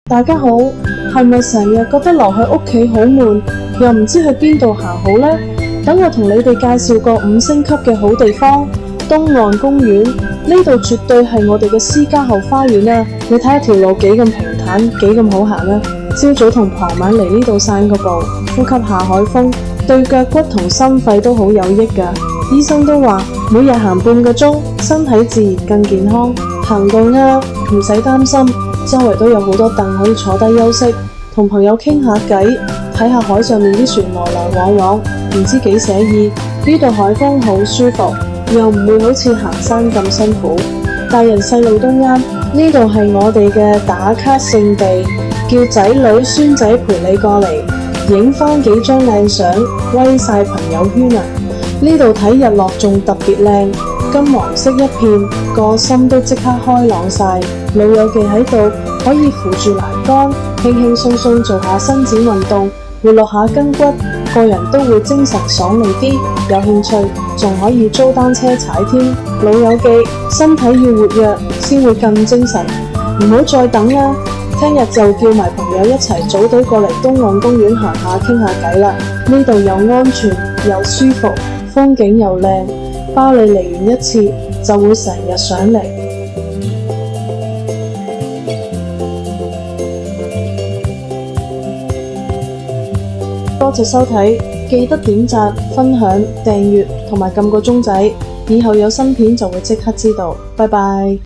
大家好，係咪成日覺得留喺屋企好悶，又唔知去邊度行好呢？等我同你哋介紹個5星級嘅好地方——東岸公園。呢度絕對係我哋嘅私家後花園啊！你睇下條路幾咁平坦，幾咁好行啊！朝早同傍晚嚟呢度散個步，呼吸下海風，對腳骨同心肺都好有益㗎。醫生都話每日行半個鐘，身體自然更健康。行到啱，唔使擔心，周圍都有好多凳可以坐低休息，同朋友傾下偈，睇下海上面啲船來來往往，唔知幾寫意。呢度海風好舒服，又唔會好似行山咁辛苦。大人細路都啱。呢度係我哋嘅打卡聖地，叫仔女孫仔陪你過嚟，影返幾張靚相，威晒朋友圈啊！呢度睇日落仲特別靚，金黃色一片，個心都即刻開朗晒。老友記喺度可以扶住欄杆，輕輕鬆鬆做下伸展運動，活絡下筋骨，個人都會精神爽利啲。有興趣仲可以租單車踩添。老友記，身體要活躍先會更精神，唔好再等啦！聽日就叫埋朋友一齊組隊過嚟東岸公園行下傾下偈啦。呢度又安全又舒服，風景又靚，包你嚟完一次就會成日上嚟。多謝收睇，記得點讚、分享、訂閱同埋撳個鐘仔，以後有新片就會即刻知道。拜拜。